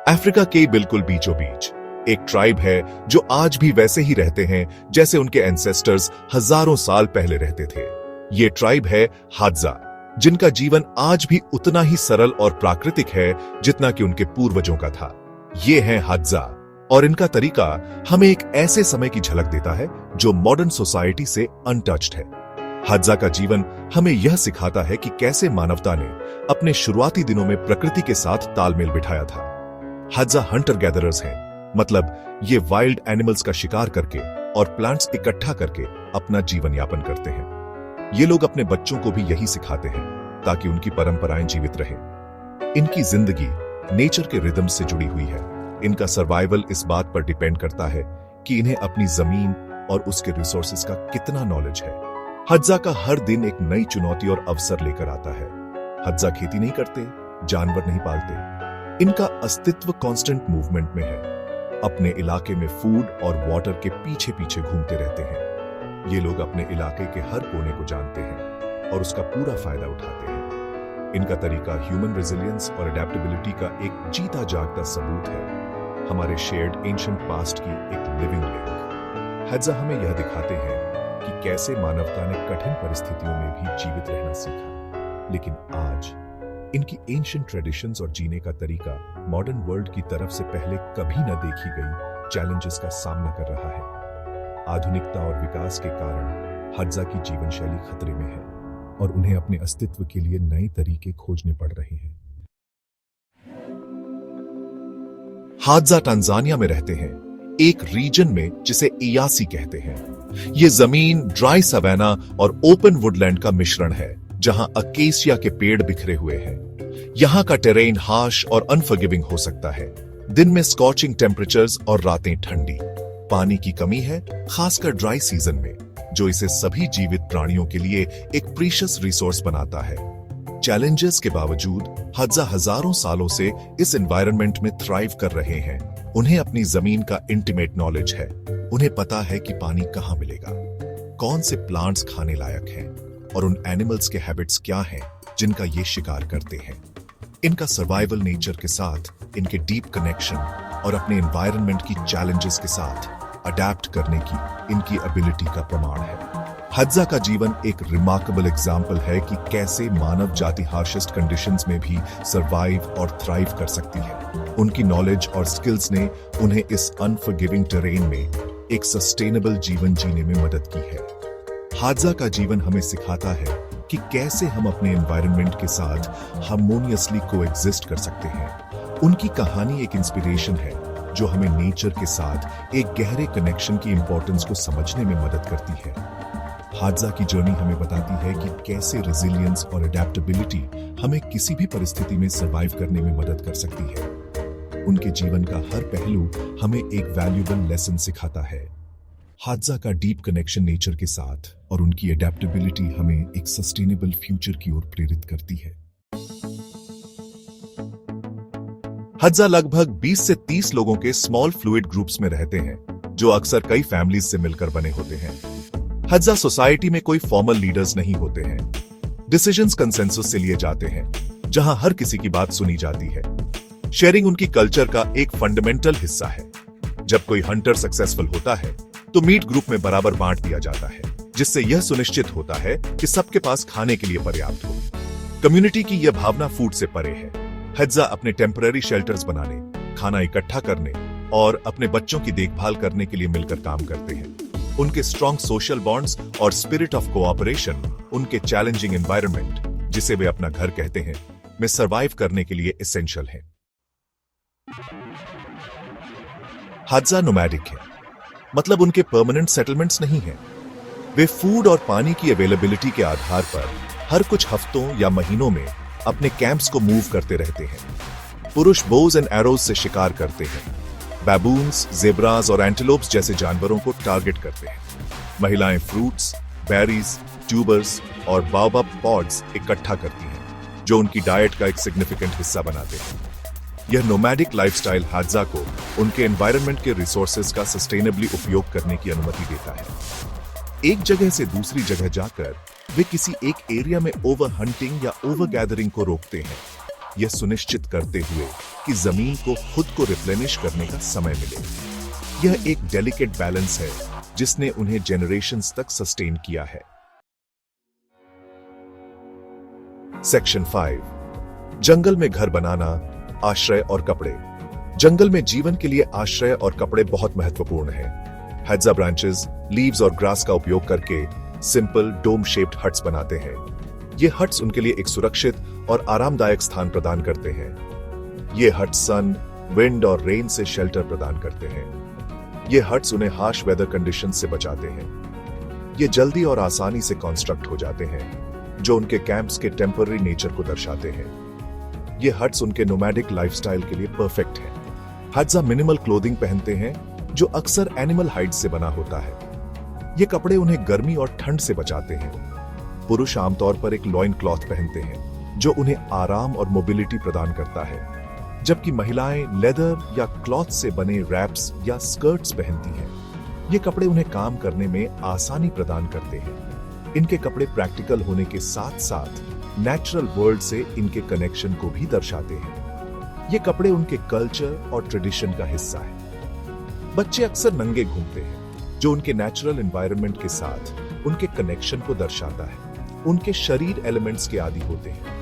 Africa के बिल्कुल बीचों बीच एक ट्राइब है जो आज भी वैसे ही रहते हैं जैसे उनके एंसेस्टर्स हजारों साल पहले रहते थे। ये ट्राइब है हादजा, जिनका जीवन आज भी उतना ही सरल और प्राकृतिक है जितना कि उनके पूर्वजों का था। ये हैं हादजा और इनका तरीका हमें एक ऐसे समय की झलक देता है जो मॉडर्न सोसाइटी से अनटच्ड है। हादजा का जीवन हमें यह सिखाता है कि कैसे मानवता ने अपने शुरुआती दिनों में प्रकृति के साथ तालमेल बिठाया था। हादजा हंटर गैदरर्स हैं, मतलब ये वाइल्ड एनिमल्स का शिकार करके और प्लांट्स इकट्ठा करके अपना जीवन यापन करते हैं। ये लोग अपने बच्चों को भी यही सिखाते हैं ताकि उनकी परंपराएं जीवित रहे। इनकी जिंदगी नेचर के रिदम से जुड़ी हुई है। इनका सर्वाइवल इस बात पर डिपेंड करता है कि इन्हें अपनी जमीन और उसके रिसोर्सेज का कितना नॉलेज है। हादजा का हर दिन एक नई चुनौती और अवसर लेकर आता है। हादजा खेती नहीं करते, जानवर नहीं पालते, इनका अस्तित्व कांस्टेंट मूवमेंट में है। अपने इलाके में फूड और वाटर के पीछे पीछे घूमते रहते हैं। ये लोग अपने इलाके के हर कोने को जानते हैं और उसका पूरा फायदा उठाते हैं। इनका तरीका ह्यूमन रेजिलियंस और अडेप्टेबिलिटी का एक जीता जागता सबूत है, हमारे शेयर्ड एंशिएंट पास्ट की एक लिविंग लिंक। हादजा हमें यह दिखाते हैं कि कैसे मानवता ने कठिन परिस्थितियों में भी जीवित रहना सीखा, लेकिन आज इनकी एंशिएंट ट्रेडिशंस और जीने का तरीका मॉडर्न वर्ल्ड की तरफ से पहले कभी न देखी गई चैलेंजेस का सामना कर रहा है। आधुनिकता और विकास के कारण हादजा की जीवन शैली खतरे में है और उन्हें अपने अस्तित्व के लिए नए तरीके खोजने पड़ रहे हैं। हादजा तंजानिया में रहते हैं, एक रीजन में जिसे इयासी कहते हैं। ये जमीन ड्राई सवेना और ओपन वुडलैंड का मिश्रण है, जहां अकेसिया के पेड़ बिखरे हुए हैं। यहां का टेरेन हार्श और अनफॉरगिविंग हो सकता है। दिन में स्कॉचिंग टेम्परेचर्स और रातें ठंडी। पानी की कमी है, खासकर ड्राई सीजन में, जो इसे सभी जीवित प्राणियों के लिए एक प्रीशियस रिसोर्स बनाता है। चैलेंजेस के बावजूद हादजा हजारों सालों से इस एनवायरनमेंट में थ्राइव कर रहे हैं। उन्हें अपनी जमीन का इंटीमेट नॉलेज है। उन्हें पता है कि पानी कहां मिलेगा, कौन से प्लांट्स खाने लायक हैं और उन एनिमल्स के हैबिट्स क्या हैं जिनका ये शिकार करते हैं। इनका सर्वाइवल नेचर के साथ, इनके डीप कनेक्शन और अपने एनवायरनमेंट की चैलेंजेस के साथ अडैप्ट करने की इनकी एबिलिटी का प्रमाण है। हादजा का जीवन एक रिमार्केबल एग्जाम्पल है कि कैसे मानव जाति हार्शेस्ट कंडीशंस में भी सर्वाइव और थ्राइव कर सकती है। उनकी नॉलेज और स्किल्स ने उन्हें इस अनफॉरगिविंग टेरेन में एक सस्टेनेबल जीवन जीने में मदद की है। हादजा का जीवन हमें सिखाता है कि कैसे हम अपने एनवायरनमेंट के साथ हार्मोनियसली कोएग्जिस्ट कर सकते हैं। उनकी कहानी एक इंस्पिरेशन है जो हमें नेचर के साथ एक गहरे कनेक्शन की इंपॉर्टेंस को समझने में मदद करती है। हादजा की जर्नी हमें बताती है कि कैसे रेजिलियंस और अडेप्टेबिलिटी हमें किसी भी परिस्थिति में सर्वाइव करने में मदद कर सकती है। उनके जीवन का हर पहलू हमें एक वैल्यूबल लेसन सिखाता है। हादजा का डीप कनेक्शन नेचर के साथ और उनकी अडेप्टेबिलिटी हमें एक सस्टेनेबल फ्यूचर की ओर प्रेरित करती है। हादजा लगभग 20 से 30 लोगों के स्मॉल फ्लूइड ग्रुप्स में रहते हैं, जो अक्सर कई फैमिलीज से मिलकर बने होते हैं। हादजा सोसाइटी में कोई फॉर्मल लीडर्स नहीं होते हैं। डिसीजंस कंसेंसस से लिए जाते हैं, जहां हर किसी की बात सुनी जाती है। शेयरिंग उनकी कल्चर का एक फंडामेंटल हिस्सा है। जब कोई हंटर सक्सेसफुल होता है तो मीट ग्रुप में बराबर बांट दिया जाता है, जिससे यह सुनिश्चित होता है कि सबके पास खाने के लिए पर्याप्त हो। कम्युनिटी की यह भावना फूड से परे है। हादजा अपने टेम्पररी शेल्टर्स बनाने, खाना इकट्ठा करने और अपने बच्चों की देखभाल करने के लिए मिलकर काम करते हैं। उनके स्ट्रॉन्ग सोशल बॉन्ड्स और स्पिरिट ऑफ कोऑपरेशन उनके चैलेंजिंग एनवायरनमेंट, जिसे वे अपना घर कहते हैं, में सर्वाइव करने के लिए एसेंशियल है। हादजा नोमैडिक है, मतलब उनके परमानेंट सेटलमेंट्स नहीं हैं। वे फूड और पानी की अवेलेबिलिटी के आधार पर हर कुछ हफ्तों या महीनों में अपने कैंप्स को मूव करते रहते हैं। पुरुष बोज एंड एरोज से शिकार करते हैं। बैबून्स, जेब्रास और एंटीलोप्स जैसे जानवरों को टारगेट करते हैं। महिलाएं फ्रूट्स, बेरीज, ट्यूबर्स और बाओबाब पॉड्स इकट्ठा करती हैं, जो उनकी डाइट का एक सिग्निफिकेंट हिस्सा बनाते हैं। यह नोमैडिक लाइफस्टाइल हादजा को उनके एनवायरनमेंट के रिसोर्सेज का सस्टेनेबली उपयोग करने की अनुमति देता है। एक जगह से दूसरी जगह जाकर वे किसी एक एरिया में ओवर हंटिंग या ओवर गैदरिंग को रोकते हैं। यह सुनिश्चित करते हुए कि जमीन को खुद को रिप्लेनिश करने का समय मिले। यह एक डेलिकेट बैलेंस है जिसने उन्हें जेनरेशंस तक सस्टेन किया है। सेक्शन 5, जंगल में घर बनाना, आश्रय और कपड़े। जंगल में जीवन के लिए आश्रय और कपड़े बहुत महत्वपूर्ण हैं। हादजा ब्रांचेस, लीव्स और ग्रास का उपयोग करके सिंपल डोम शेप्ड हट्स बनाते हैं। ये हट्स उनके लिए एक सुरक्षित और आरामदायक स्थान प्रदान करते हैं। ये हट्स सन, विंड और रेन से शेल्टर प्रदान करते हैं। ये हट्स उन्हें हार्श वेदर कंडीशंस से बचाते हैं। ये जल्दी और आसानी से कंस्ट्रक्ट हो जाते हैं, जो उनके कैंप्स के टेम्पररी नेचर को दर्शाते हैं। ये हट्स उनके नोमैडिक लाइफस्टाइल के लिए परफेक्ट हैं। हादजा मिनिमल क्लोथिंग पहनते हैं, जो अक्सर एनिमल हाइड से बना होता है। ये कपड़े उन्हें गर्मी और ठंड से बचाते हैं। पुरुष आमतौर पर एक लॉइन क्लॉथ पहनते हैं, जो उन्हें आराम और मोबिलिटी प्रदान करता है, जबकि महिलाएं लेदर या क्लॉथ से बने रैप्स या स्कर्ट्स पहनती हैं। ये कपड़े उन्हें काम करने में आसानी प्रदान करते हैं। इनके कपड़े प्रैक्टिकल होने के साथ साथ नेचुरल वर्ल्ड से इनके कनेक्शन को भी दर्शाते हैं। ये कपड़े उनके कल्चर और ट्रेडिशन का हिस्सा है। बच्चे अक्सर नंगे घूमते हैं, जो उनके नेचुरल एनवायरनमेंट के साथ उनके कनेक्शन को दर्शाता है। उनके शरीर एलिमेंट्स के आदी होते हैं।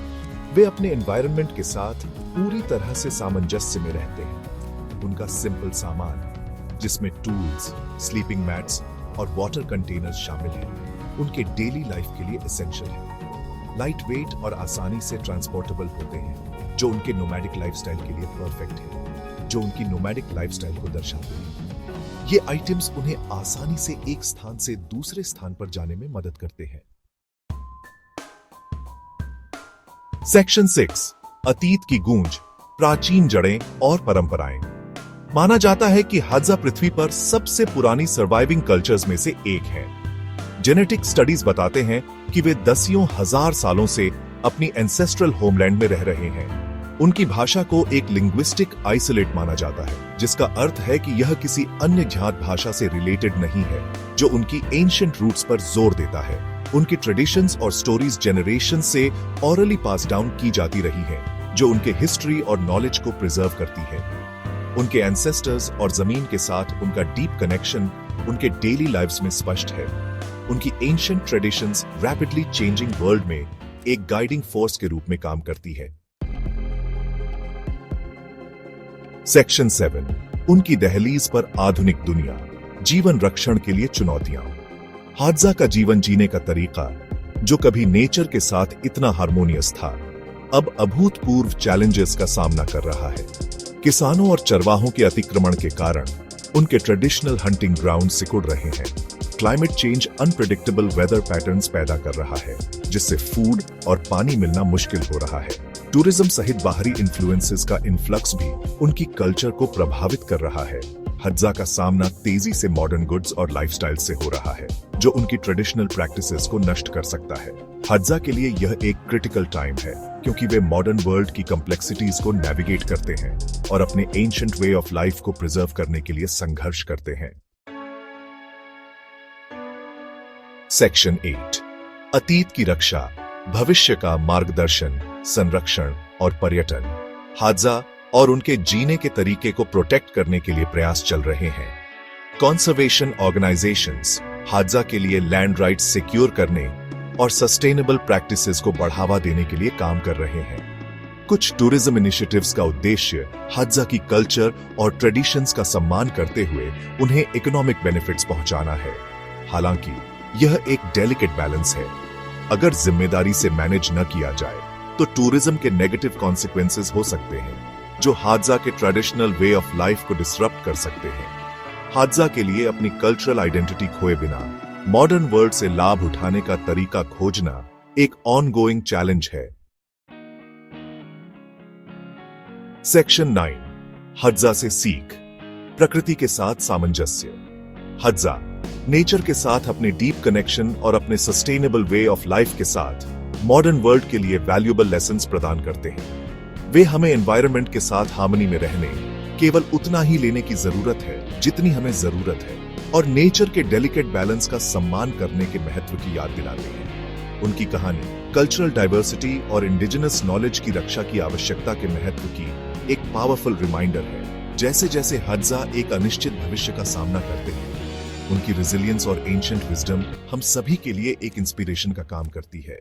वे अपने एनवायरनमेंट के साथ पूरी तरह से सामंजस्य में रहते हैं। उनका सिंपल सामान, जिसमें टूल्स, स्लीपिंग मैट्स और वाटर कंटेनर्स शामिल हैं, उनके डेली लाइफ के लिए एसेंशियल है। लाइट वेट और आसानी से ट्रांसपोर्टेबल होते हैं, जो उनके नोमैडिक लाइफस्टाइल के लिए परफेक्ट है, जो उनकी नोमैडिक लाइफस्टाइल को दर्शाते हैं। ये आइटम्स उन्हें आसानी से एक स्थान से दूसरे स्थान पर जाने में मदद करते हैं। सेक्शन 6, अतीत की गूंज, प्राचीन जड़ें और परंपराएं। माना जाता है कि हादजा पृथ्वी पर सबसे पुरानी सर्वाइविंग कल्चर्स में से एक है। जेनेटिक स्टडीज बताते हैं कि वे दसियों हजार सालों से अपनी एंसेस्ट्रल होमलैंड में रह रहे हैं। उनकी भाषा को एक लिंग्विस्टिक आइसोलेट माना जाता है, जिसका अर्थ है कि यह किसी अन्य ज्ञात भाषा से रिलेटेड नहीं है, जो उनकी एंशिएंट रूट्स पर जोर देता है। उनकी ट्रेडिशंस और स्टोरीज जनरेशन से ऑरली पास डाउन की जाती रही हैं, जो उनके हिस्ट्री और नॉलेज को प्रिजर्व करती है। उनके एंसेस्टर्स और जमीन के साथ उनका डीप कनेक्शन उनके डेली लाइव्स में स्पष्ट है। उनकी ancient traditions rapidly changing world में एक गाइडिंग फोर्स के रूप में काम करती है। सेक्शन 7, उनकी दहलीज पर आधुनिक दुनिया, जीवन रक्षण के लिए चुनौतियां। हादजा का जीवन जीने का तरीका, जो कभी नेचर के साथ इतना हार्मोनियस था, अब अभूतपूर्व चैलेंजेस का सामना कर रहा है। किसानों और चरवाहों के अतिक्रमण के कारण उनके ट्रेडिशनल हंटिंग ग्राउंड सिकुड़ रहे हैं। Climate change unpredictable weather patterns पैदा कर रहा है, जिससे फूड और पानी मिलना मुश्किल हो रहा है। टूरिज्म सहित बाहरी इन्फ्लुएंसेस का इन्फ्लक्स भी उनकी कल्चर को प्रभावित कर रहा है। हादजा का सामना तेजी से मॉडर्न गुड्स और लाइफस्टाइल से हो रहा है, जो उनकी ट्रेडिशनल प्रैक्टिसेस को नष्ट कर सकता है। हादजा के लिए यह एक क्रिटिकल टाइम है, क्योंकि वे मॉडर्न वर्ल्ड की कॉम्प्लेक्सिटीज को नेविगेट करते हैं और अपने एंशिएंट वे ऑफ लाइफ को प्रिजर्व करने के लिए संघर्ष करते हैं। सेक्शन 8, अतीत की रक्षा, भविष्य का मार्गदर्शन, संरक्षण और पर्यटन। हादजा और उनके जीने के तरीके को प्रोटेक्ट करने के लिए प्रयास चल रहे हैं। कंजर्वेशन ऑर्गेनाइजेशंस हादजा के लिए लैंड राइट्स सिक्योर करने और सस्टेनेबल प्रैक्टिसेस को बढ़ावा देने के लिए काम कर रहे हैं। कुछ टूरिज्म इनिशिएटिव्स का उद्देश्य हादजा की कल्चर और ट्रेडिशंस का सम्मान करते हुए उन्हें इकोनॉमिक बेनिफिट्स पहुंचाना है। हालांकि यह एक डेलिकेट बैलेंस है। अगर जिम्मेदारी से मैनेज न किया जाए तो टूरिज्म के नेगेटिव कॉन्सिक्वेंसेस हो सकते हैं, जो हादजा के ट्रेडिशनल वे ऑफ लाइफ को डिसरप्ट कर सकते हैं। हादजा के लिए अपनी कल्चरल आइडेंटिटी खोए बिना मॉडर्न वर्ल्ड से लाभ उठाने का तरीका खोजना एक ऑनगोइंग चैलेंज है। सेक्शन 9, हादजा से सीख, प्रकृति के साथ सामंजस्य। हादजा नेचर के साथ अपने डीप कनेक्शन और अपने सस्टेनेबल वे ऑफ लाइफ के साथ मॉडर्न वर्ल्ड के लिए वैल्यूएबल लेसन्स प्रदान करते हैं। वे हमें एनवायरनमेंट के साथ हार्मनी में रहने, केवल उतना ही लेने की जरूरत है जितनी हमें जरूरत है, और नेचर के डेलिकेट बैलेंस का सम्मान करने के महत्व की याद दिलाते हैं। उनकी कहानी कल्चरल डाइवर्सिटी और इंडिजिनस नॉलेज की रक्षा की आवश्यकता के महत्व की एक पावरफुल रिमाइंडर है। जैसे जैसे हड्जा एक अनिश्चित भविष्य का सामना करते हैं, उनकी रेजिलियंस और एंशिएंट विजडम हम सभी के लिए एक इंस्पिरेशन का काम करती है।